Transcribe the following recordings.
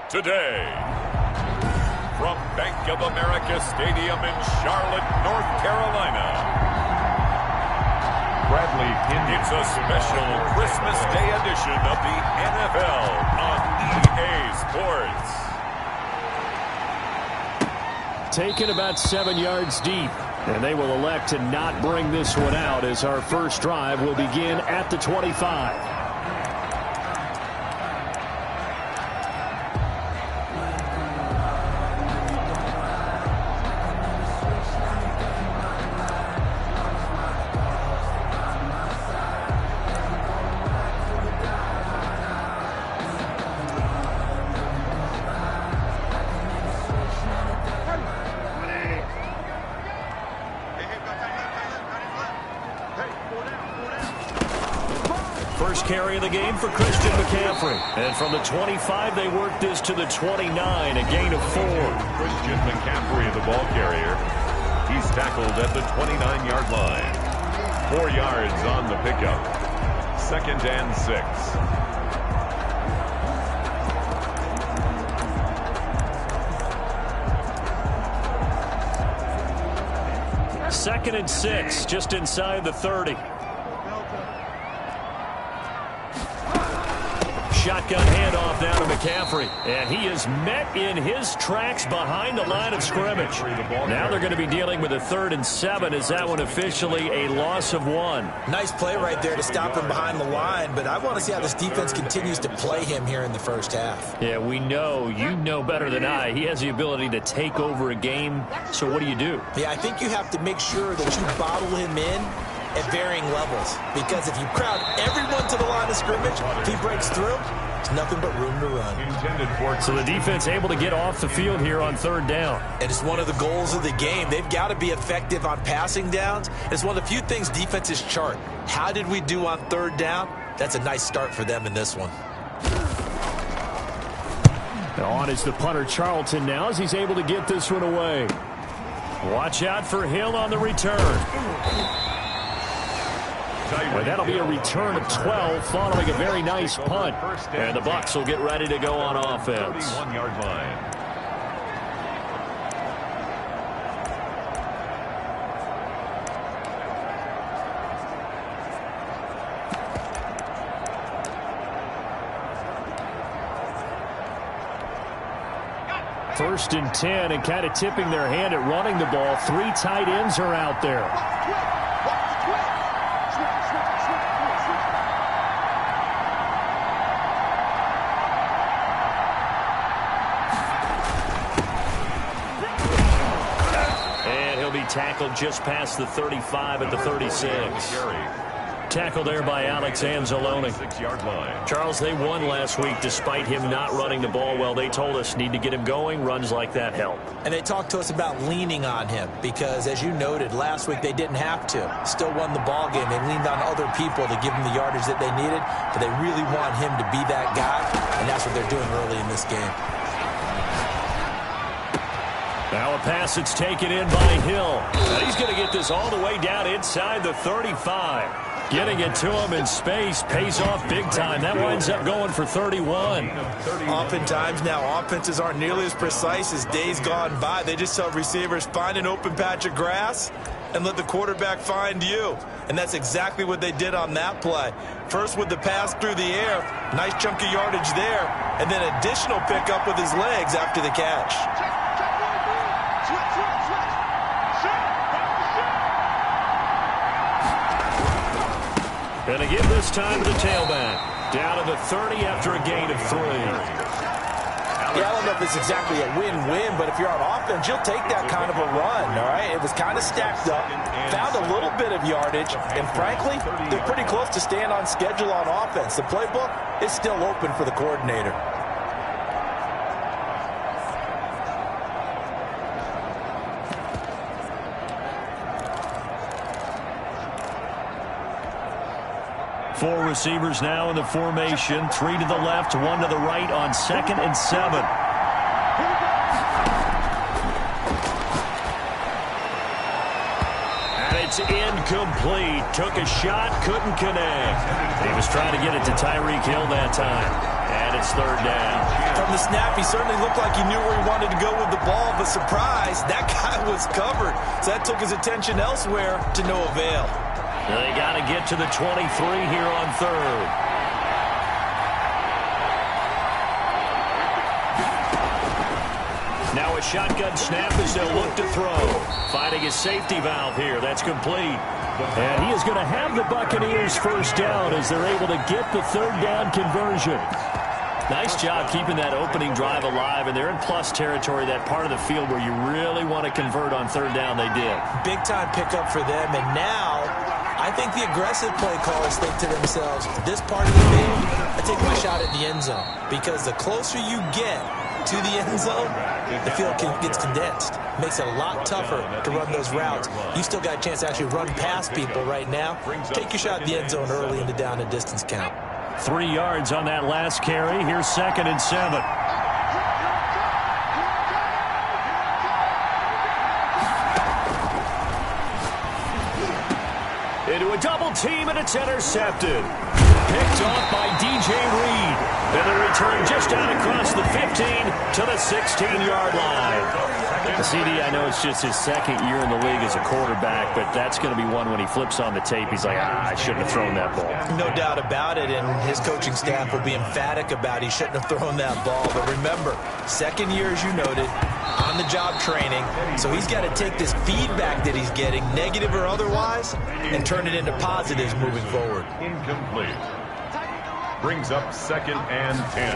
today. From Bank of America Stadium in Charlotte, North Carolina. Bradley Pinion. It's a special Christmas Day edition of the NFL on EA Sports. Taken about 7 yards deep, and they will elect to not bring this one out as our first drive will begin at the 25. First carry of the game for Christian McCaffrey. And from the 25, they work this to the 29, a gain of 4. Christian McCaffrey, the ball carrier. He's tackled at the 29-yard line. 4 yards on the pickup. 2nd and 6. Second and 6, just inside the 30. Shotgun handoff now to McCaffrey. And he is met in his tracks behind the line of scrimmage. Now they're going to be dealing with a 3rd and 7. Is that one officially a loss of 1? Nice play right there to stop him behind the line, but I want to see how this defense continues to play him here in the first half. Yeah, we know, you know better than I, he has the ability to take over a game. So what do you do? Yeah, I think you have to make sure that you bottle him in at varying levels, because if you crowd everyone to the line of scrimmage, if he breaks through, there's nothing but room to run. So the defense able to get off the field here on 3rd down. And it's one of the goals of the game. They've got to be effective on passing downs. It's one of the few things defenses chart. How did we do on 3rd down? That's a nice start for them in this one. On is the punter Charlton now as he's able to get this one away. Watch out for Hill on the return. Well, that'll be a return of 12 following a very nice punt. And the Bucs will get ready to go on offense. 31-yard line. First and 10, and kind of tipping their hand at running the ball. 3 tight ends are out there. Tackled just past the 35 at the 36. Tackled there by Alex Anzalone. 6-yard line. Charles, they won last week despite him not running the ball well. They told us need to get him going. Runs like that help. And they talked to us about leaning on him because, as you noted, last week they didn't have to. Still won the ball game. They leaned on other people to give them the yardage that they needed, but they really want him to be that guy, and that's what they're doing early in this game. Now a pass that's taken in by Hill. And he's going to get this all the way down inside the 35. Getting it to him in space pays off big time. That winds up going for 31. Oftentimes now offenses aren't nearly as precise as days gone by. They just tell receivers, find an open patch of grass and let the quarterback find you. And that's exactly what they did on that play. First with the pass through the air, nice chunk of yardage there, and then additional pickup with his legs after the catch. And again this time to the tailback. Down to the 30 after a gain of 3. Yeah, I don't know if it's exactly a win-win, but if you're on offense, you'll take that kind of a run, all right? It was kind of stacked up, found a little bit of yardage, and frankly, they're pretty close to staying on schedule on offense. The playbook is still open for the coordinator. Four receivers now in the formation. 3 to the left, 1 to the right on 2nd and 7. And it's incomplete. Took a shot, couldn't connect. He was trying to get it to Tyreek Hill that time. And it's third down. From the snap, he certainly looked like he knew where he wanted to go with the ball, but surprise, that guy was covered. So that took his attention elsewhere to no avail. They got to get to the 23 here on third. Now a shotgun snap as they'll look to throw. Finding his safety valve here. That's complete. And he is going to have the Buccaneers first down as they're able to get the third down conversion. Nice job keeping that opening drive alive, and they're in plus territory, that part of the field where you really want to convert on third down. They did. Big-time pickup for them, and now I think the aggressive play callers think to themselves, this part of the field, I take my shot at the end zone, because the closer you get to the end zone, the field gets condensed. Makes it a lot tougher to run those routes. You still got a chance to actually run past people right now. Take your shot at the end zone early in the down and distance count. 3 yards on that last carry. Here's 2nd and 7. Into a double team, and it's intercepted. Picked off by DJ Reed. And the return just out across the 15 to the 16-yard line. The CD, I know it's just his 2nd year in the league as a quarterback, but that's going to be one when he flips on the tape. He's like, I shouldn't have thrown that ball. No doubt about it, and his coaching staff will be emphatic about he shouldn't have thrown that ball. But remember, 2nd year, as you noted, on-the-job training, so he's got to take this feedback that he's getting, negative or otherwise, and turn it into positives moving forward. Incomplete. Brings up 2nd and 10.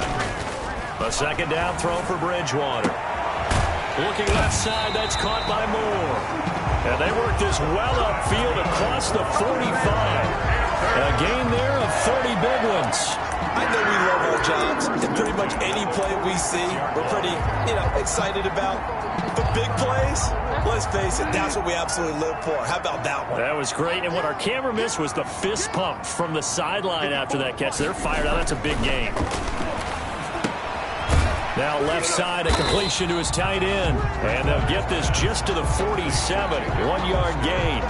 A 2nd down throw for Bridgewater. Looking left side, that's caught by Moore. And they work this well upfield across the 45. A gain there of 30 big ones. I know we love our jobs, and pretty much any play we see, we're pretty, excited about. But big plays, let's face it, that's what we absolutely live for. How about that one? That was great, and what our camera missed was the fist pump from the sideline after that catch. They're fired out. That's a big gain. Now left side, a completion to his tight end. And they'll get this just to the 47. 1-yard gain.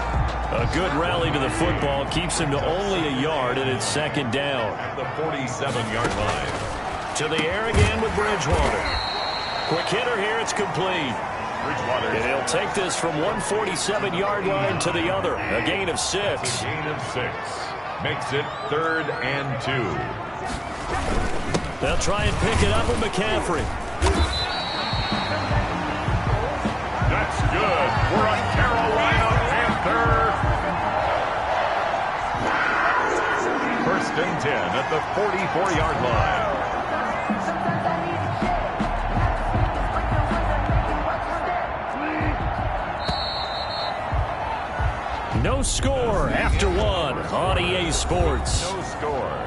A good rally to the football. Keeps him to only a yard, and it's 2nd down. At the 47-yard line. To the air again with Bridgewater. Quick hitter here, it's complete. Bridgewater. And he'll take this from one 47-yard line to the other. A gain of 6. A gain of 6. Makes it 3rd and 2. They'll try and pick it up with McCaffrey. That's good for a Carolina Panther. 1st and 10 at the 44-yard line. No score after 1 on EA Sports. No score.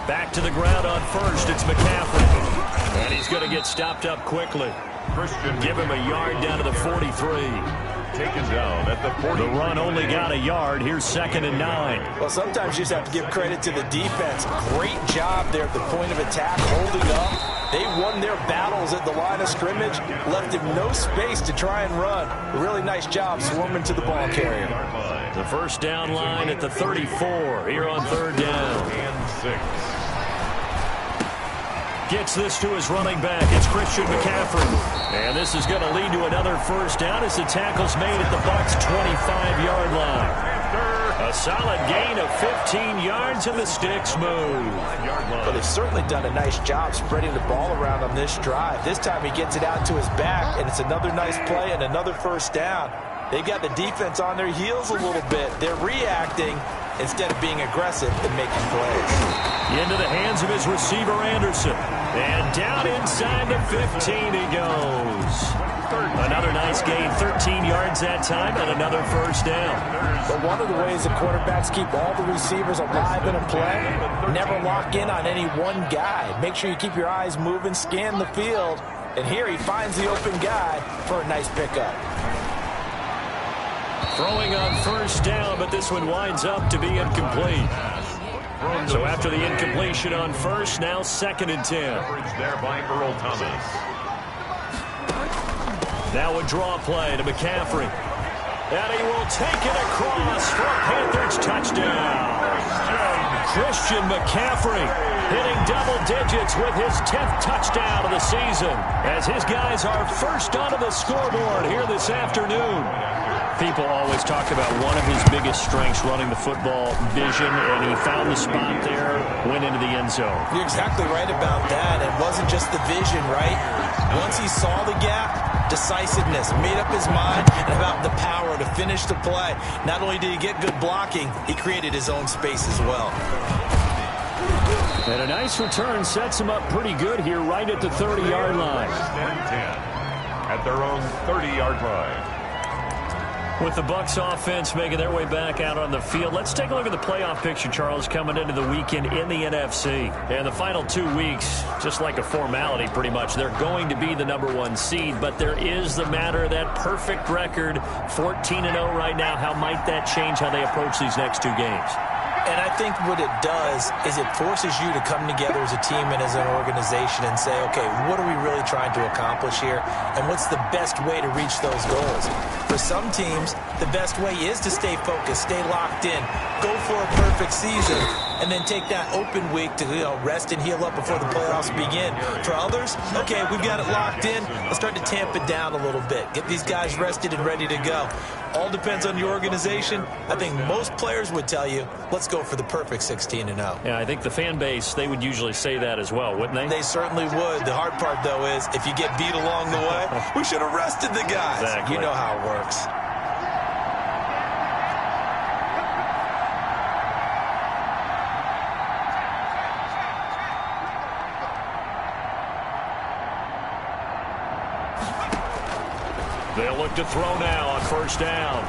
Back to the ground on 1st. It's McCaffrey. And he's going to get stopped up quickly. Give him a yard down to the 43. Taken down at the 40. The run only got a yard. Here's 2nd and 9. Well, sometimes you just have to give credit to the defense. Great job there at the point of attack, holding up. They won their battles at the line of scrimmage, left him no space to try and run. A really nice job swarming to the ball carrier. The first down line at the 34 here on 3rd down. And 6. Gets this to his running back. It's Christian McCaffrey. And this is going to lead to another first down as the tackle's made at the Bucs' 25-yard line. A solid gain of 15 yards and the sticks move. But they've certainly done a nice job spreading the ball around on this drive. This time he gets it out to his back, and it's another nice play and another first down. They've got the defense on their heels a little bit. They're reacting instead of being aggressive and making plays. Into the hands of his receiver, Anderson. And down inside the 15 he goes. Another nice gain, 13 yards that time, and another first down. But one of the ways the quarterbacks keep all the receivers alive in a play, never lock in on any one guy. Make sure you keep your eyes moving, scan the field, and here he finds the open guy for a nice pickup. Throwing on first down, but this one winds up to be incomplete. So after the incompletion on first, now 2nd and 10. Coverage there by Earl Thomas. Now a draw play to McCaffrey. And he will take it across for a Panthers touchdown. Christian McCaffrey hitting double digits with his 10th touchdown of the season as his guys are first onto the scoreboard here this afternoon. People always talk about one of his biggest strengths running the football, vision, and he found the spot there, went into the end zone. You're exactly right about that. It wasn't just the vision, right? Once he saw the gap, decisiveness, made up his mind, and about the power to finish the play. Not only did he get good blocking, he created his own space as well. And a nice return sets him up pretty good here right at the 30-yard line. 10 at their own 30-yard line. With the Bucs offense making their way back out on the field, let's take a look at the playoff picture, Charles, coming into the weekend in the NFC. And the final 2 weeks, just like a formality pretty much, they're going to be the #1 seed, but there is the matter of that perfect record, 14-0 right now. How might that change how they approach these next 2 games? And I think what it does is it forces you to come together as a team and as an organization and say, okay, what are we really trying to accomplish here? And what's the best way to reach those goals? For some teams, the best way is to stay focused, stay locked in, go for a perfect season, and then take that open week to rest and heal up before the playoffs begin. For others, okay, we've got it locked in. Let's start to tamp it down a little bit. Get these guys rested and ready to go. All depends on your organization. I think most players would tell you, let's go for the perfect 16-0. Yeah, I think the fan base, they would usually say that as well, wouldn't they? They certainly would. The hard part, though, is if you get beat along the way, we should have rested the guys. Exactly. You know how it works. They'll look to throw now on first down.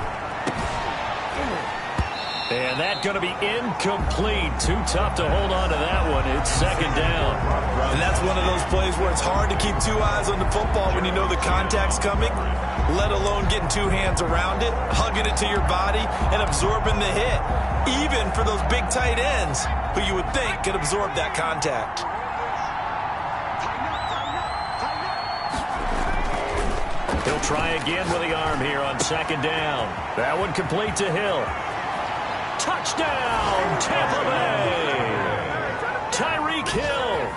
And that's going to be incomplete. Too tough to hold on to that one. It's second down. And that's one of those plays where it's hard to keep 2 eyes on the football when you know the contact's coming, let alone getting 2 hands around it, hugging it to your body, and absorbing the hit. Even for those big tight ends who you would think could absorb that contact. He'll try again with the arm here on second down. That one complete to Hill. Touchdown, Tampa Bay! Tyreek Hill,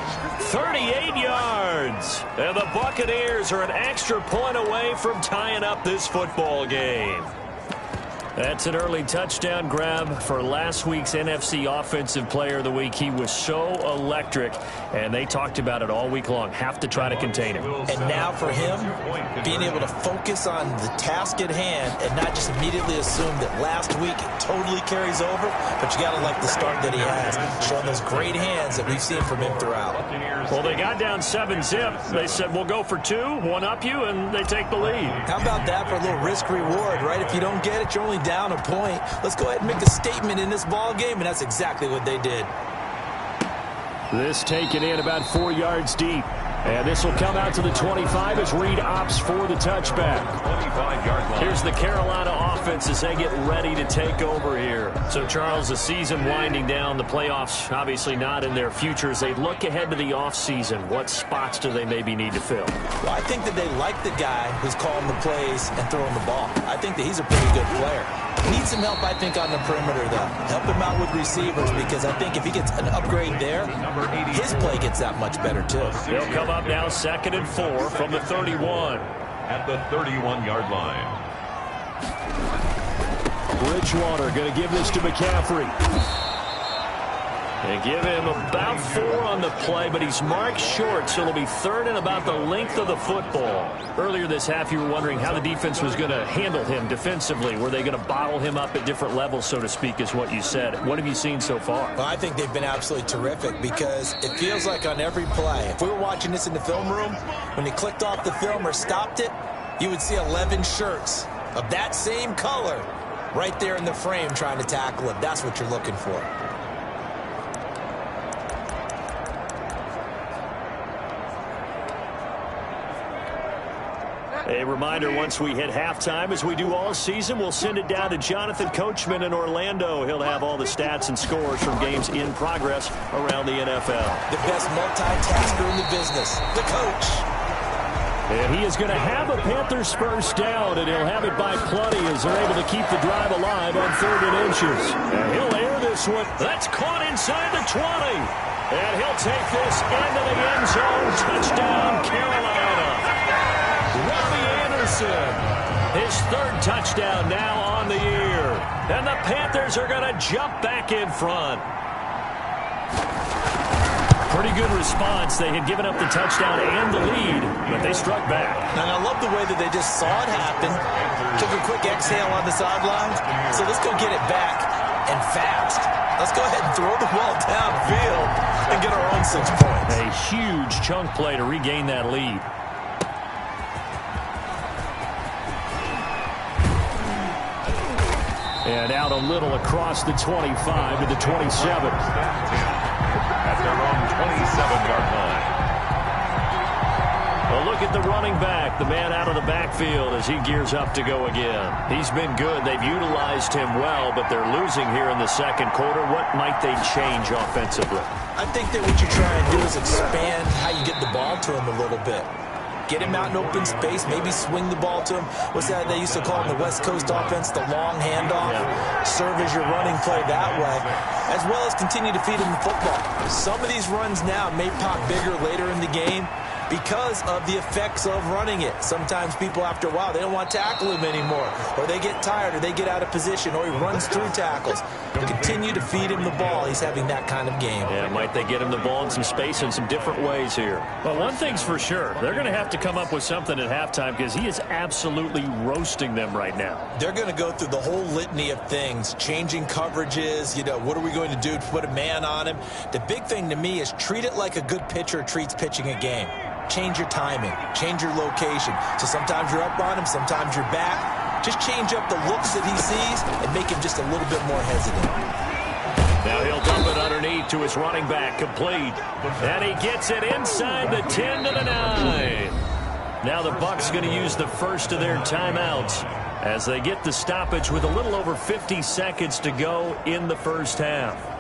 38 yards. And the Buccaneers are an extra point away from tying up this football game. That's an early touchdown grab for last week's NFC Offensive Player of the Week. He was so electric, and they talked about it all week long. Have to try to contain him. And now for him, being able to focus on the task at hand and not just immediately assume that last week it totally carries over, but you got to like the start that he has, showing those great hands that we've seen from him throughout. Well, they got down 7-zip. They said, we'll go for 2, one up you, and they take the lead. How about that for a little risk-reward, right? If you don't get it, you're only down a point. Let's go ahead and make a statement in this ball game, and that's exactly what they did. This taken in about 4 yards deep. And this will come out to the 25 as Reed opts for the touchback. 25-yard line. Here's the Carolina offense as they get ready to take over here. So, Charles, the season winding down, the playoffs obviously not in their future. As they look ahead to the offseason, what spots do they maybe need to fill? Well, I think that they like the guy who's calling the plays and throwing the ball. I think that he's a pretty good player. Needs some help, I think, on the perimeter, though. Help him out with receivers, because I think if he gets an upgrade there, his play gets that much better, too. They'll come up now 2nd and 4 from the 31. At the 31-yard line. Bridgewater going to give this to McCaffrey. They give him about 4 on the play, but he's marked short, so it'll be 3rd and about the length of the football. Earlier this half, you were wondering how the defense was going to handle him defensively. Were they going to bottle him up at different levels, so to speak, is what you said. What have you seen so far? Well, I think they've been absolutely terrific, because it feels like on every play, if we were watching this in the film room, when he clicked off the film or stopped it, you would see 11 shirts of that same color right there in the frame trying to tackle him. That's what you're looking for. A reminder, once we hit halftime, as we do all season, we'll send it down to Jonathan Coachman in Orlando. He'll have all the stats and scores from games in progress around the NFL. The best multitasker in the business, the coach. And he is going to have a Panthers first down, and he'll have it by plenty as they're able to keep the drive alive on 3rd and inches. And he'll air this one. That's caught inside the 20. And he'll take this into the end zone. Touchdown, Carolina. Robbie Anderson, his 3rd touchdown now on the year. And the Panthers are going to jump back in front. Pretty good response. They had given up the touchdown and the lead, but they struck back. And I love the way that they just saw it happen, took a quick exhale on the sidelines. So let's go get it back, and fast. Let's go ahead and throw the ball downfield and get our own 6 points. A huge chunk play to regain that lead. And out a little across the 25 to the 27. At their own 27-yard line. A look at the running back, the man out of the backfield as he gears up to go again. He's been good. They've utilized him well, but they're losing here in the second quarter. What might they change offensively? I think that what you try and do is expand how you get the ball to him a little bit. Get him out in open space, maybe swing the ball to him. What's that they used to call in the West Coast offense, the long handoff? Yeah. Serve as your running play that way, as well as continue to feed him the football. Some of these runs now may pop bigger later in the game because of the effects of running it. Sometimes people, after a while, they don't want to tackle him anymore, or they get tired, or they get out of position, or he runs through tackles. Continue to feed him the ball. He's having that kind of game. Yeah, might they get him the ball in some space in some different ways here? Well, one thing's for sure. They're going to have to come up with something at halftime because he is absolutely roasting them right now. They're going to go through the whole litany of things, changing coverages, what are we going to do to put a man on him? The big thing to me is treat it like a good pitcher treats pitching a game. Change your timing, change your location. So sometimes you're up on him, sometimes you're back. Just change up the looks that he sees and make him just a little bit more hesitant. Now he'll dump it underneath to his running back, complete. And he gets it inside the 10 to the 9. Now the Bucs going to use the first of their timeouts as they get the stoppage with a little over 50 seconds to go in the first half.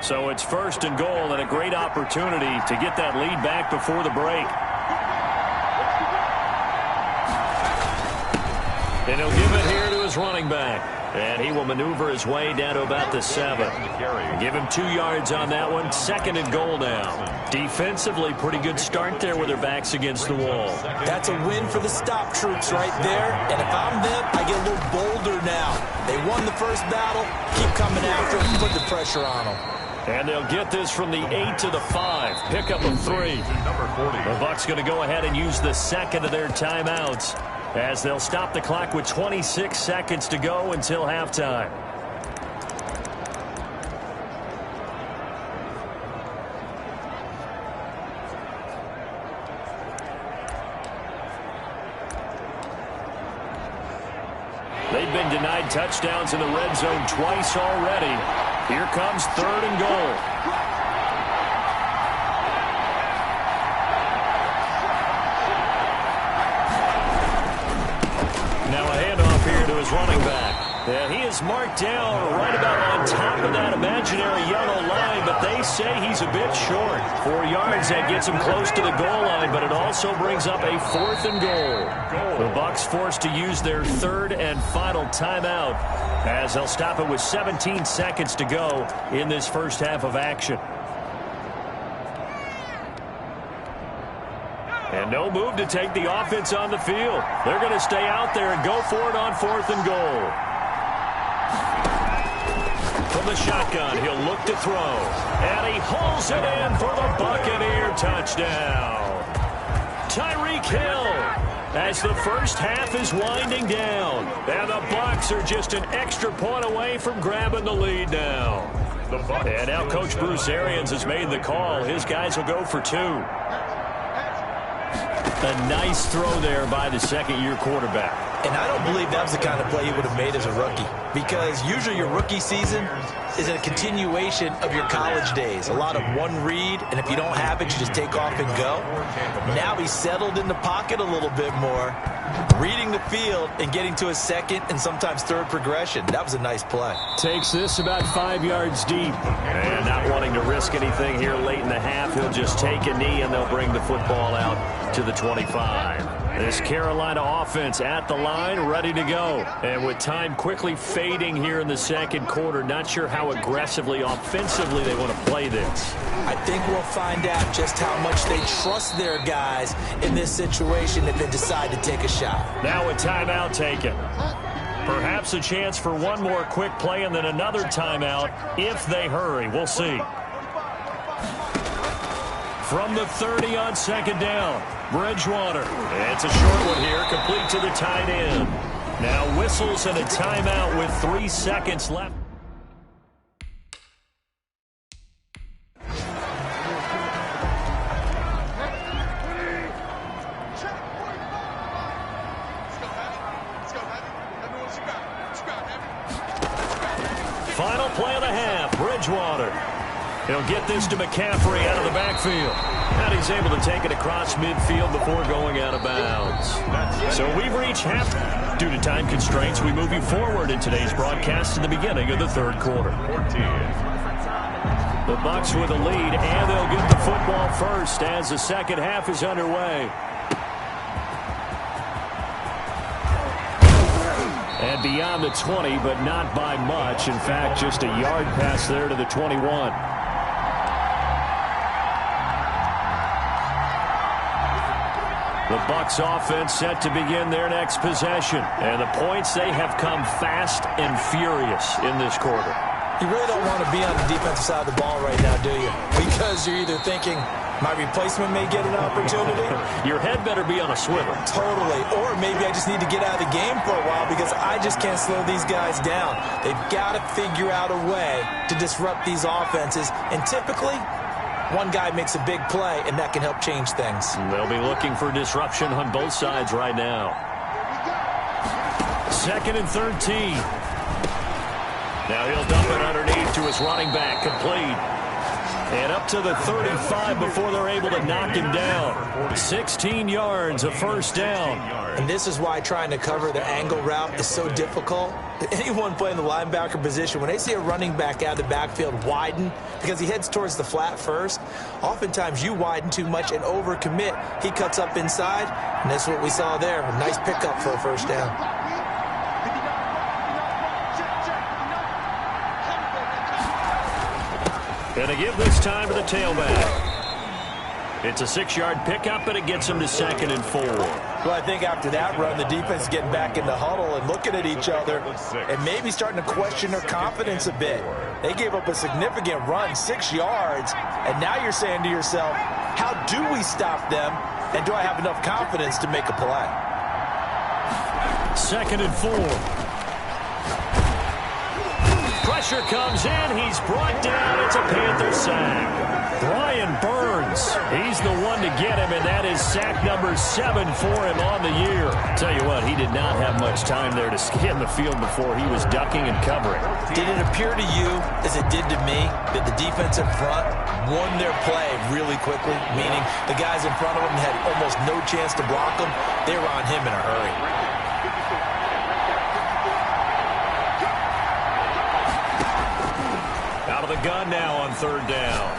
So it's 1st and goal and a great opportunity to get that lead back before the break. And he'll give it here to his running back. And he will maneuver his way down to about the 7. Give him 2 yards on that one. 2nd and goal now. Defensively, pretty good start there with their backs against the wall. That's a win for the stop troops right there. And if I'm them, I get a little bolder now. They won the first battle. Keep coming after them. Put the pressure on them. And they'll get this from the 8 to the 5. Pickup of 3. The Bucs going to go ahead and use the second of their timeouts as they'll stop the clock with 26 seconds to go until halftime. They've been denied touchdowns in the red zone twice already. Here comes 3rd and goal. Now a handoff here to his running back. And he is marked down right about on top of that imaginary yellow line, but they say he's a bit short. 4 yards, that gets him close to the goal line, but it also brings up a 4th and goal. The Bucs forced to use their 3rd and final timeout as they'll stop it with 17 seconds to go in this first half of action. And no move to take the offense on the field. They're going to stay out there and go for it on 4th and goal. From the shotgun, he'll look to throw. And he hauls it in for the Buccaneer touchdown. Tyreek Hill as the first half is winding down. And the Bucs are just an extra point away from grabbing the lead now. And now Coach Bruce Arians has made the call. His guys will go for 2. A nice throw there by the second-year quarterback. And I don't believe that was the kind of play he would have made as a rookie, because usually your rookie season is a continuation of your college days. A lot of one read, and if you don't have it, you just take off and go. Now he's settled in the pocket a little bit more, reading the field and getting to his second and sometimes third progression. That was a nice play. Takes this about 5 yards deep. And not wanting to risk anything here late in the half, he'll just take a knee and they'll bring the football out to the 25. This Carolina offense at the line, ready to go. And with time quickly fading here in the second quarter, not sure how aggressively, offensively they want to play this. I think we'll find out just how much they trust their guys in this situation if they decide to take a shot. Now a timeout taken. Perhaps a chance for one more quick play and then another timeout if they hurry. We'll see. From the 30 on second down, Bridgewater. It's a short one here, complete to the tight end. Now whistles and a timeout with 3 seconds left. Final play of the half, Bridgewater. He'll get this to McCaffrey out of the backfield. And he's able to take it across midfield before going out of bounds. So we've reached half. Due to time constraints, we move you forward in today's broadcast to the beginning of the third quarter. The Bucs with a lead, and they'll get the football first as the second half is underway. And beyond the 20, but not by much. In fact, just a yard pass there to the 21. The Bucs offense set to begin their next possession. And the points, they have come fast and furious in this quarter. You really don't want to be on the defensive side of the ball right now, do you? Because you're either thinking, my replacement may get an opportunity. Your head better be on a swivel. Totally. Or maybe I just need to get out of the game for a while because I just can't slow these guys down. They've got to figure out a way to disrupt these offenses. And typically, one guy makes a big play, and that can help change things. They'll be looking for disruption on both sides right now. 2nd and 13. Now he'll dump it underneath to his running back, complete. And up to the 35 before they're able to knock him down. 16 yards, a first down. And this is why trying to cover the angle route is so difficult. Anyone playing the linebacker position, when they see a running back out of the backfield widen, because he heads towards the flat first, oftentimes you widen too much and overcommit. He cuts up inside, and that's what we saw there. A nice pickup for a first down. Going to give this time to the tailback. It's a 6-yard pickup, but it gets him to 2nd and 4. Well, I think after that run, the defense is getting back in the huddle and looking at each other and maybe starting to question their confidence a bit. They gave up a significant run, 6 yards, and now you're saying to yourself, how do we stop them, and do I have enough confidence to make a play? 2nd and 4. Pressure comes in. He's brought down. It's a Panther sack. Brian Burns, he's the one to get him, and that is sack number 7 for him on the year. Tell you what, he did not have much time there to scan the field before he was ducking and covering. Did it appear to you, as it did to me, that the defensive front won their play really quickly? Meaning the guys in front of him had almost no chance to block him. They were on him in a hurry. Out of the gun now on 3rd down.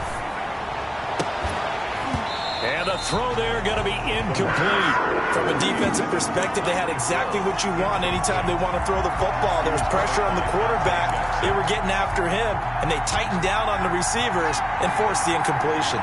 And the throw there going to be incomplete. From a defensive perspective, they had exactly what you want anytime they want to throw the football. There was pressure on the quarterback. They were getting after him, and they tightened down on the receivers and forced the incompletion.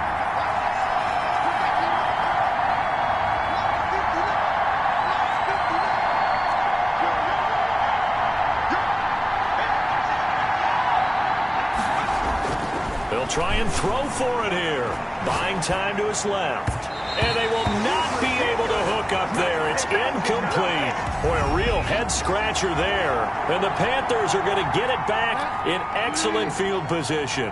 Try and throw for it here. Buying time to his left. And they will not be able to hook up there. It's incomplete. Boy, a real head-scratcher there. And the Panthers are going to get it back in excellent field position.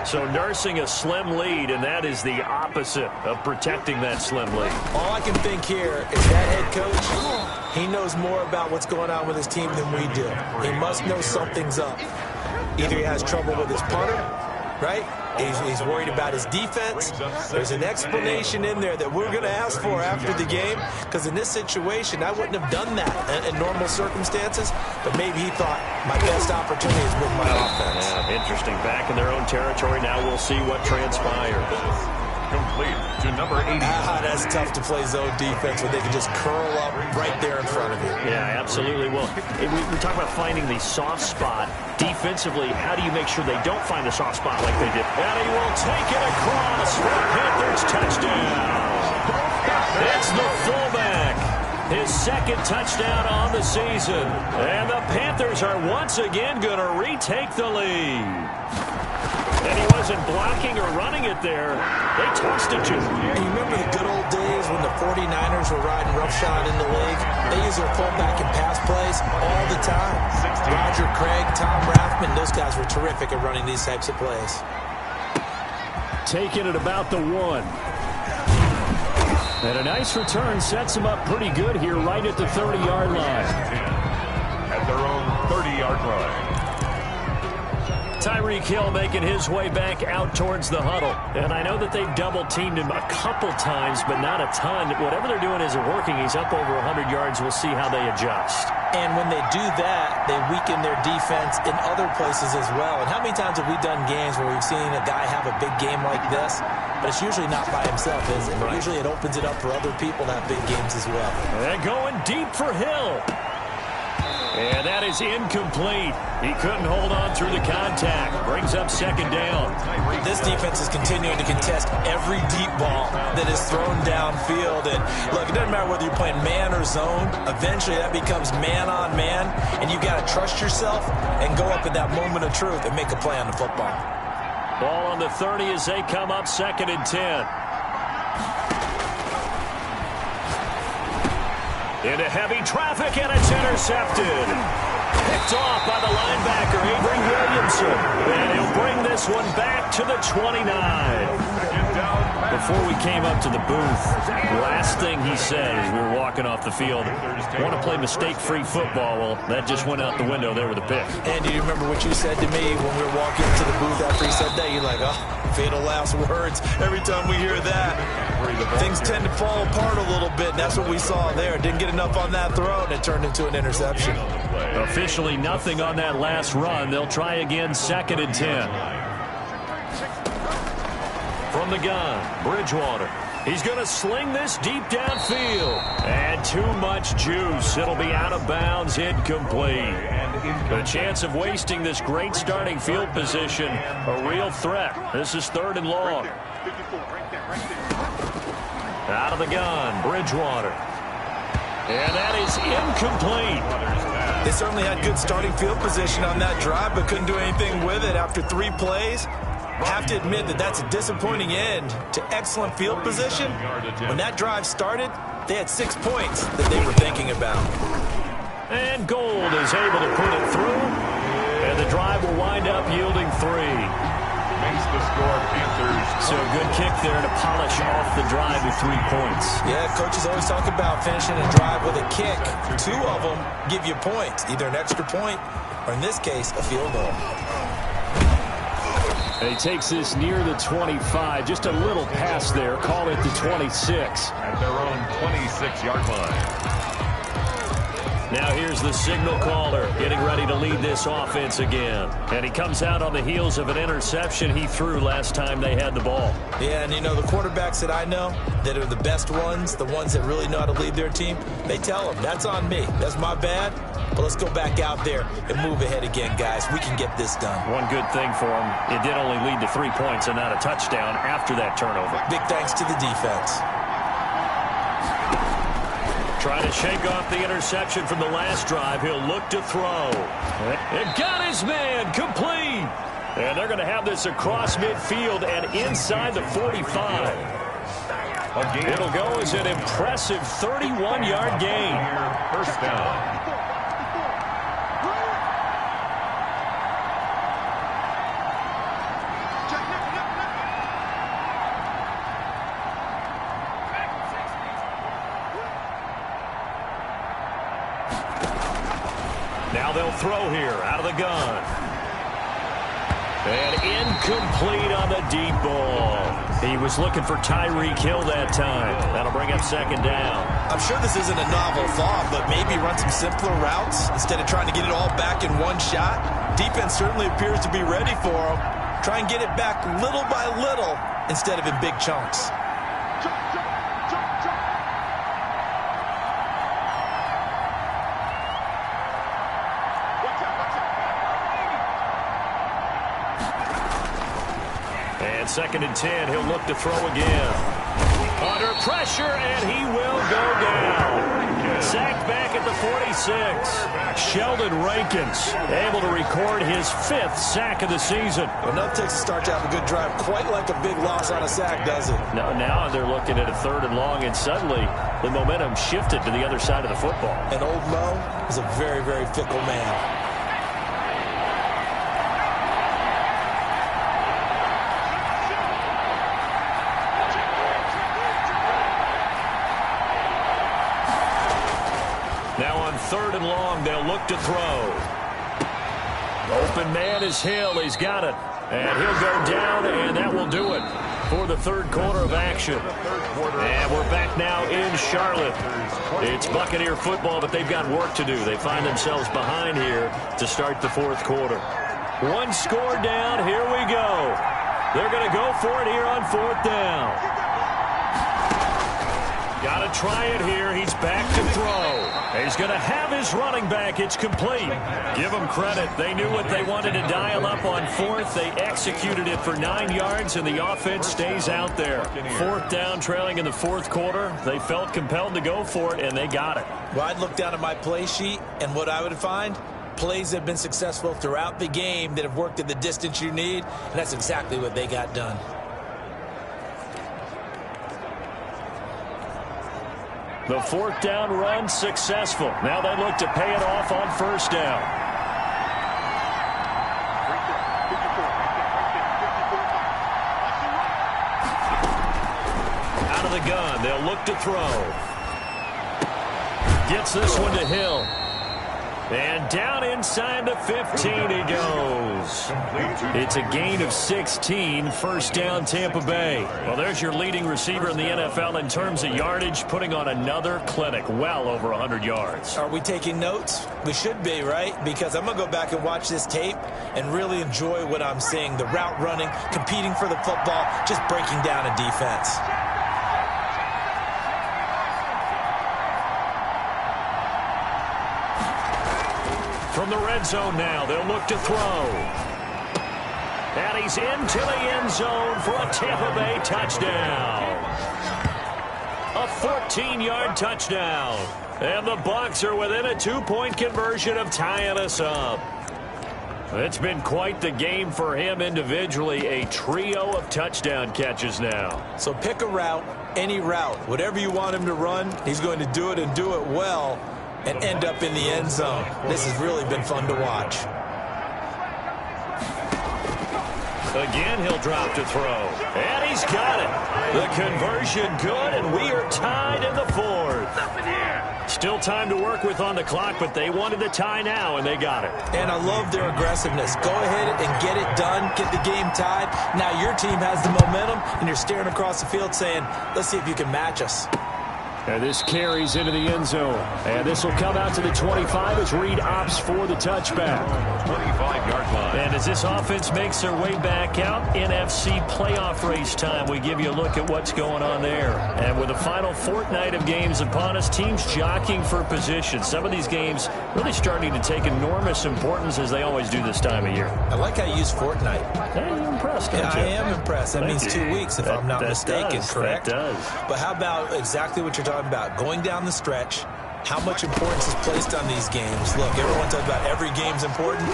So nursing a slim lead, and that is the opposite of protecting that slim lead. All I can think here is that head coach, he knows more about what's going on with his team than we do. He must know something's up. Either he has trouble with his punter, right? He's worried about his defense. There's an explanation in there that we're going to ask for after the game, because in this situation, I wouldn't have done that in normal circumstances, but maybe he thought my best opportunity is with my offense. Yeah, interesting. Back in their own territory. Now we'll see what transpires. Complete to number 80. That's tough to play zone defense when they can just curl up right there in front of you. Yeah, absolutely. Well, we talk about finding the soft spot. Defensively, how do you make sure they don't find the soft spot like they did? And he will take it across for a Panthers touchdown. It's the fullback. His second touchdown on the season. And the Panthers are once again going to retake the lead. And he wasn't blocking or running it there. They tossed it to him. You remember the good old days when the 49ers were riding roughshod in the league? They used their fullback in pass plays all the time. Roger Craig, Tom Rathman, those guys were terrific at running these types of plays. Taking it about the 1. And a nice return sets him up pretty good here right at the 30-yard line. At their own 30-yard line. Tyreek Hill making his way back out towards the huddle. And I know that they've double-teamed him a couple times, but not a ton. Whatever they're doing isn't working. He's up over 100 yards. We'll see how they adjust. And when they do that, they weaken their defense in other places as well. And how many times have we done games where we've seen a guy have a big game like this? But it's usually not by himself, is it? Usually it opens it up for other people to have big games as well. And going deep for Hill. And that is incomplete. He couldn't hold on through the contact. Brings up second down. This defense is continuing to contest every deep ball that is thrown downfield. And look, it doesn't matter whether you're playing man or zone. Eventually that becomes man on man. And you got to trust yourself and go up at that moment of truth and make a play on the football. Ball on the 30 as they come up 2nd and 10. Into heavy traffic, and it's intercepted. Picked off by the linebacker, Avery Williamson. And he'll bring this one back to the 29. Before we came up to the booth, last thing he said as we were walking off the field, I want to play mistake-free football. Well, that just went out the window there with a pick. And do you remember what you said to me when we were walking into the booth after he said that? You're like, oh, fatal last words. Every time we hear that, things tend to fall apart a little bit, and that's what we saw there. Didn't get enough on that throw, and it turned into an interception. Officially nothing on that last run. They'll try again 2nd and 10. From the gun, Bridgewater. He's going to sling this deep downfield. And too much juice. It'll be out of bounds, incomplete. The chance of wasting this great starting field position, a real threat. This is 3rd and long. Out of the gun, Bridgewater. And that is incomplete. They certainly had good starting field position on that drive, but couldn't do anything with it after 3 plays. Have to admit that that's a disappointing end to excellent field position. When that drive started, they had 6 points that they were thinking about. And Gold is able to put it through. And the drive will wind up yielding 3. Makes the score Panthers. So good kick there to polish off the drive with 3 points. Yeah, coaches always talk about finishing a drive with a kick. 2 of them give you points, either an extra point or, in this case, a field goal. And he takes this near the 25. Just a little pass there. Call it the 26. At their own 26-yard line. Now here's the signal caller getting ready to lead this offense again. And he comes out on the heels of an interception he threw last time they had the ball. Yeah, and you know, the quarterbacks that I know that are the best ones, the ones that really know how to lead their team, they tell them, that's on me. That's my bad. But let's go back out there and move ahead again, guys. We can get this done. One good thing for him, it did only lead to 3 points and not a touchdown after that turnover. Big thanks to the defense. Trying to shake off the interception from the last drive. He'll look to throw. And got his man complete. And they're going to have this across midfield and inside the 45. It'll go as an impressive 31-yard gain. First down. Now they'll throw here out of the gun. And incomplete on the deep ball. He was looking for Tyreek Hill that time. That'll bring up second down. I'm sure this isn't a novel thought, but maybe run some simpler routes instead of trying to get it all back in one shot. Defense certainly appears to be ready for him. Try and get it back little by little instead of in big chunks. And second and 10, he'll look to throw again. Under pressure, and he will go down. Sacked back at the 46. Sheldon Rankins able to record his 5th sack of the season. Enough takes to start to have a good drive, quite like a big loss on a sack, does it? Now they're looking at a 3rd and long, and suddenly the momentum shifted to the other side of the football. And old Mo is a very, very fickle man. Now on 3rd and long, they'll look to throw. Open man is Hill. He's got it. And he'll go down, and that will do it for the 3rd quarter of action. And we're back now in Charlotte. It's Buccaneer football, but they've got work to do. They find themselves behind here to start the 4th quarter. 1 score down. Here we go. They're going to go for it here on 4th down. Got to try it here. He's back to throw. He's going to have his running back. It's complete. Give them credit. They knew what they wanted to dial up on 4th. They executed it for 9 yards, and the offense stays out there. 4th down, trailing in the 4th quarter. They felt compelled to go for it, and they got it. Well, I'd look down at my play sheet, and what I would find, plays that have been successful throughout the game that have worked at the distance you need, and that's exactly what they got done. The 4th down run successful. Now they look to pay it off on 1st down. Out of the gun, they'll look to throw. Gets this one to Hill. And down inside the 15 he goes. It's a gain of 16, 1st down Tampa Bay. Well, there's your leading receiver in the NFL in terms of yardage, putting on another clinic, well over 100 yards. Are we taking notes? We should be, right? Because I'm going to go back and watch this tape and really enjoy what I'm seeing. The route running, competing for the football, just breaking down a defense. From the red zone now, they'll look to throw. And he's into the end zone for a Tampa Bay touchdown. A 14-yard touchdown. And the Bucs are within a 2-point conversion of tying us up. It's been quite the game for him individually. A trio of touchdown catches now. So pick a route, any route. Whatever you want him to run, he's going to do it and do it well, and end up in the end zone. This has really been fun to watch. Again, he'll drop to throw. And he's got it. The conversion good, and we are tied in the 4th. Still time to work with on the clock, but they wanted the tie now, and they got it. And I love their aggressiveness. Go ahead and get it done. Get the game tied. Now your team has the momentum, and you're staring across the field saying, let's see if you can match us. And this carries into the end zone. And this will come out to the 25 as Reed opts for the touchback. 25-yard line. And as this offense makes their way back out, NFC playoff race time, we give you a look at what's going on there. And with the final fortnight of games upon us, teams jockeying for position. Some of these games really starting to take enormous importance as they always do this time of year. I like how you use fortnight. Hey, you're impressed, aren't you? I am impressed. That means 2 weeks, if I'm not mistaken, correct? That does. But how about exactly what you're talking about? Going down the stretch, how much importance is placed on these games. Look, everyone talks about every game's important.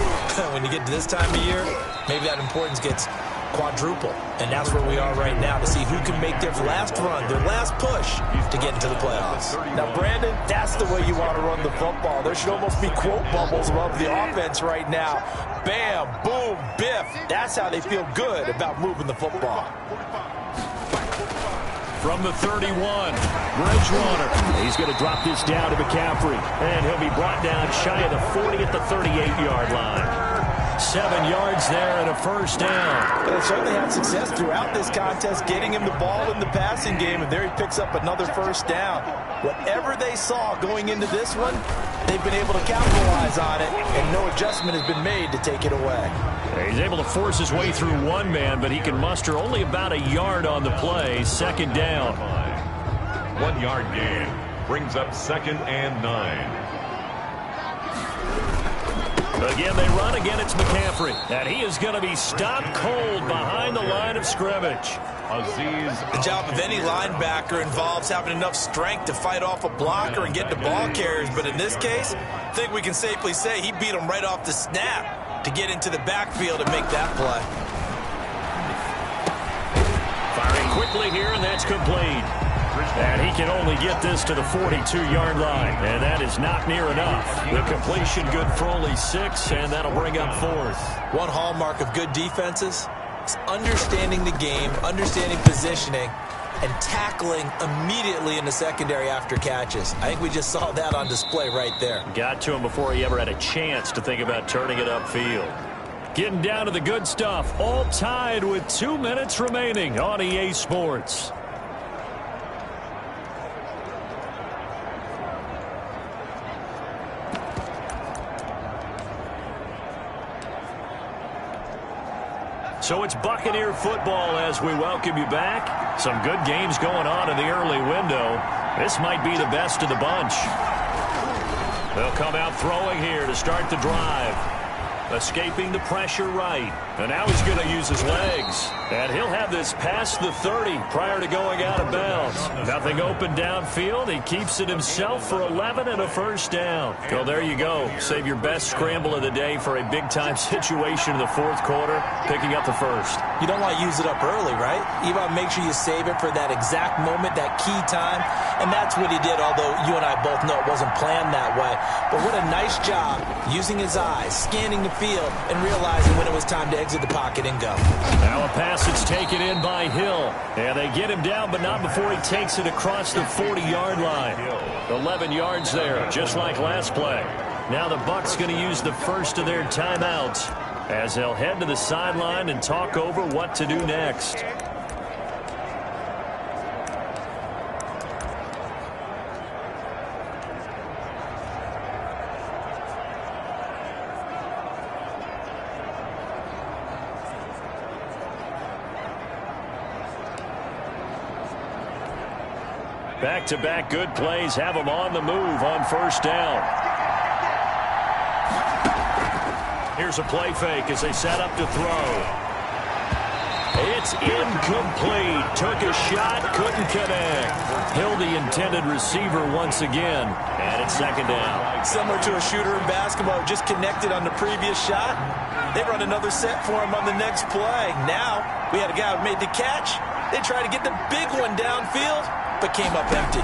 When you get to this time of year, maybe that importance gets quadruple. And that's where we are right now to see who can make their last run, their last push to get into the playoffs. Now, Brandon, that's the way you want to run the football. There should almost be quote bubbles above the offense right now. Bam, boom, biff. That's how they feel good about moving the football. from the 31. Bridgewater. He's going to drop this down to McCaffrey. And he'll be brought down shy of the 40 at the 38-yard line. 7 yards there and a first down. They certainly had success throughout this contest, getting him the ball in the passing game, and there he picks up another first down. Whatever they saw going into this one, they've been able to capitalize on it, and no adjustment has been made to take it away. He's able to force his way through one man, but he can muster only about a yard on the play. Second down. 1 yard gain brings up 2nd and 9. Again, they run. Again, it's McCaffrey. And he is going to be stopped cold behind the line of scrimmage. The job of any linebacker involves having enough strength to fight off a blocker and get to ball carriers. But in this case, I think we can safely say he beat him right off the snap to get into the backfield and make that play. Firing quickly here, and that's complete. And he can only get this to the 42-yard line, and that is not near enough. The completion good for only 6, and that'll bring up 4th. One hallmark of good defenses is understanding the game, understanding positioning, and tackling immediately in the secondary after catches. I think we just saw that on display right there. Got to him before he ever had a chance to think about turning it upfield. Getting down to the good stuff, all tied with 2 minutes remaining on EA Sports. So it's Buccaneer football as we welcome you back. Some good games going on in the early window. This might be the best of the bunch. They'll come out throwing here to start the drive. Escaping the pressure right. And now he's going to use his legs. And he'll have this past the 30 prior to going out of bounds. Nothing open downfield. He keeps it himself for 11 and a first down. Well, there you go. Save your best scramble of the day for a big-time situation in the 4th quarter, picking up the first. You don't want to use it up early, right? You want to make sure you save it for that exact moment, that key time. And that's what he did, although you and I both know it wasn't planned that way. But what a nice job using his eyes, scanning the field, and realizing when it was time to exit the pocket and go. Now a pass that's taken in by Hill. And they get him down, but not before he takes it across the 40-yard line. 11 yards there, just like last play. Now the Bucs going to use the first of their timeouts as they'll head to the sideline and talk over what to do next. Back-to-back good plays have them on the move on first down. Here's a play fake as they set up to throw. It's incomplete. Took a shot, couldn't connect. Hill the intended receiver once again. And it's second down. Similar to a shooter in basketball who just connected on the previous shot. They run another set for him on the next play. Now, we had a guy who made the catch. They tried to get the big one downfield, but came up empty.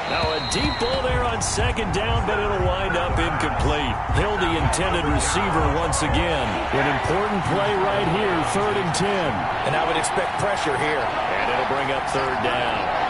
Now a deep ball there on second down, but it'll wind up incomplete. Hill the intended receiver once again. An important play right here, 3rd and 10. And I would expect pressure here. And it'll bring up 3rd down.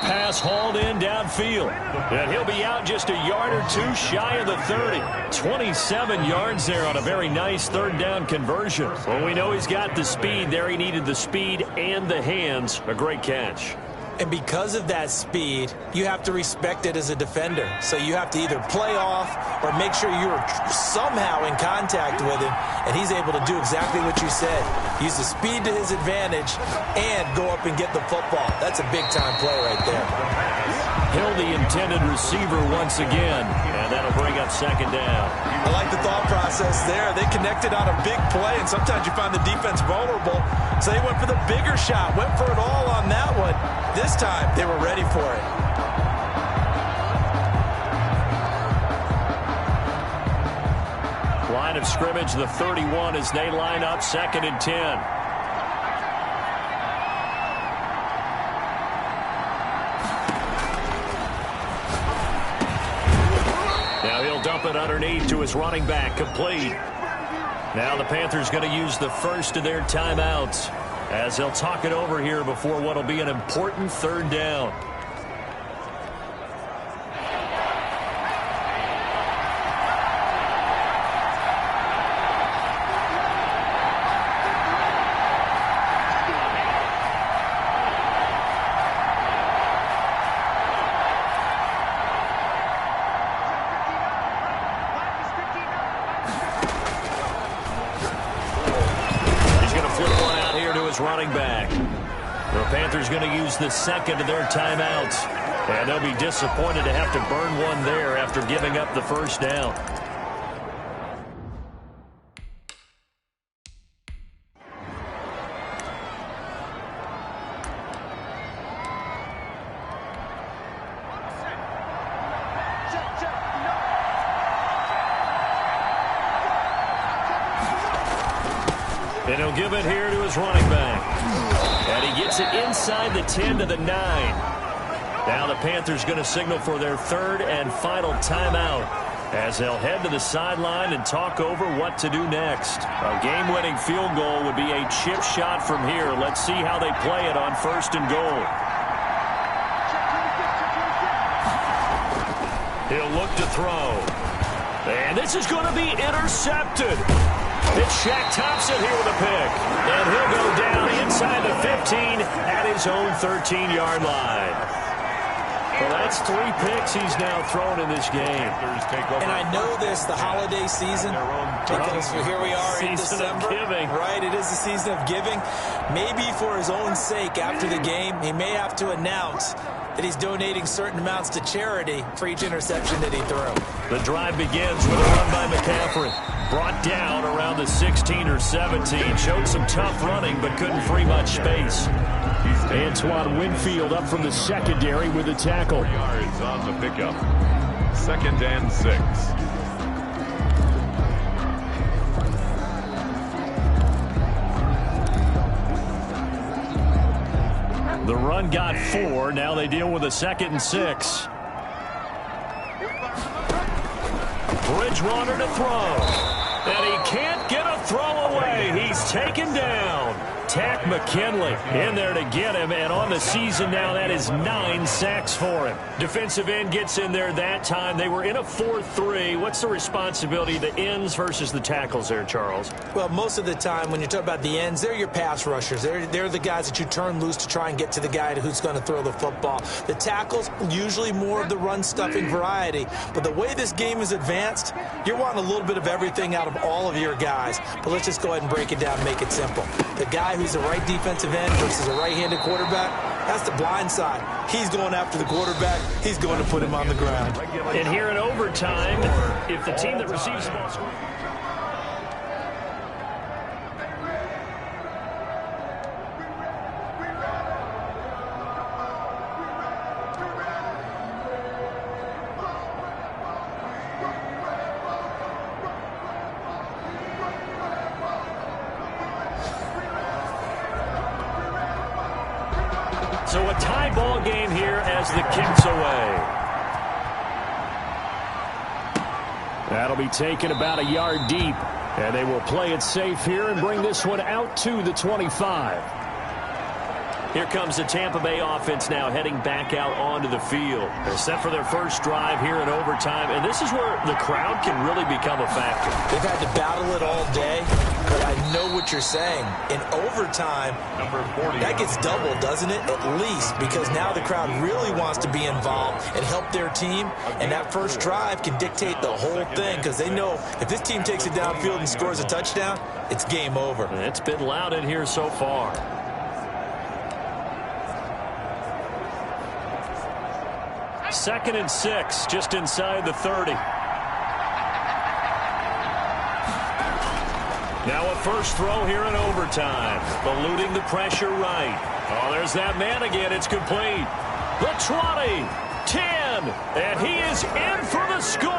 Pass hauled in downfield. And he'll be out just a yard or 2 shy of the 30. 27 yards there on a very nice 3rd down conversion. Well, we know he's got the speed there. He needed the speed and the hands. A great catch. And because of that speed, you have to respect it as a defender. So you have to either play off or make sure you're somehow in contact with him. And he's able to do exactly what you said. Use the speed to his advantage and go up and get the football. That's a big-time play right there. Hill the intended receiver once again. And that'll bring up second down. I like the thought process there. They connected on a big play, and sometimes you find the defense vulnerable. So they went for the bigger shot, went for it all on that one. This time, they were ready for it. Line of scrimmage, the 31 as they line up 2nd and 10. open underneath to his running back, complete. Now the Panthers going to use the first of their timeouts as they'll talk it over here before what will be an important third down. Running back. The Panthers going to use the second of their timeouts, and they'll be disappointed to have to burn one there after giving up the first down. And he'll give it here to his running back. And he gets it inside the 10 to the 9. Now the Panthers going to signal for their third and final timeout as they'll head to the sideline and talk over what to do next. A game-winning field goal would be a chip shot from here. Let's see how they play it on first and goal. He'll look to throw. And this is going to be intercepted. It's Shaq Thompson here with a pick. And he'll go down inside the 15 at his own 13-yard line. Well, that's 3 picks he's now thrown in this game. And I know this, the holiday season, because here we are in December. Right, it is the season of giving. Maybe for his own sake after the game, he may have to announce that he's donating certain amounts to charity for each interception that he threw. The drive begins with a run by McCaffrey. Brought down around the 16 or 17. Showed some tough running, but couldn't free much space. Antoine Winfield up from the secondary with a tackle. 4 yards on the pickup. 2nd and 6. The run got 4. Now they deal with a 2nd and 6. Bridgewater to throw. And he can't get a throw away. He's taken down. Tack McKinley in there to get him. And on the season now, that is 9 sacks for him. Defensive end gets in there that time. They were in a 4-3. What's the responsibility of the ends versus the tackles there, Charles? Well, most of the time when you talk about the ends, they're your pass rushers. They're the guys that you turn loose to try and get to the guy who's going to throw the football. The tackles, usually more of the run-stuffing variety. But the way this game is advanced, you're wanting a little bit of everything out of all of your guys. But let's just go ahead and break it down and make it simple. The guy who's a right defensive end versus a right-handed quarterback, that's the blind side. He's going after the quarterback. He's going to put him on the ground. And here in overtime, if the team that receives the ball scores. So a tie ball game here as the kick's away. That'll be taken about a yard deep. And they will play it safe here and bring this one out to the 25. Here comes the Tampa Bay offense now heading back out onto the field. They're set for their first drive here in overtime. And this is where the crowd can really become a factor. They've had to battle it all day. But I know what you're saying. In overtime, that gets doubled, doesn't it? At least, because now the crowd really wants to be involved and help their team. And that first drive can dictate the whole thing because they know if this team takes it downfield and scores a touchdown, it's game over. It's been loud in here so far. Second and 6, just inside the 30. Now a first throw here in overtime. Eluding the pressure right. Oh, there's that man again. It's complete. The 20, 10, and he is in for the score.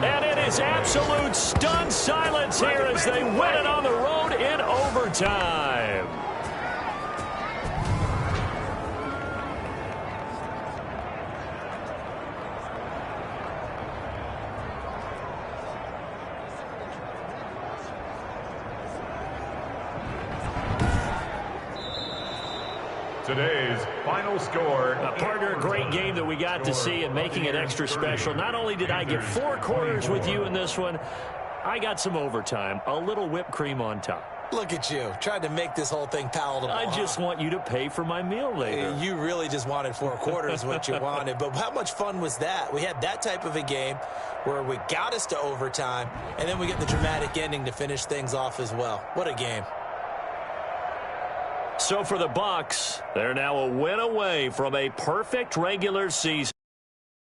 And it is absolute stunned silence here as they win it on the road in overtime. Today's final score. Partner, a great game that we got to see and making it extra special. Not only did I get 4 quarters with you in this one, I got some overtime, a little whipped cream on top. Look at you, trying to make this whole thing palatable. I just want you to pay for my meal later. You really just wanted 4 quarters what you wanted. But how much fun was that? We had that type of a game where we got us to overtime, and then we get the dramatic ending to finish things off as well. What a game. So for the Bucks, they're now a win away from a perfect regular season.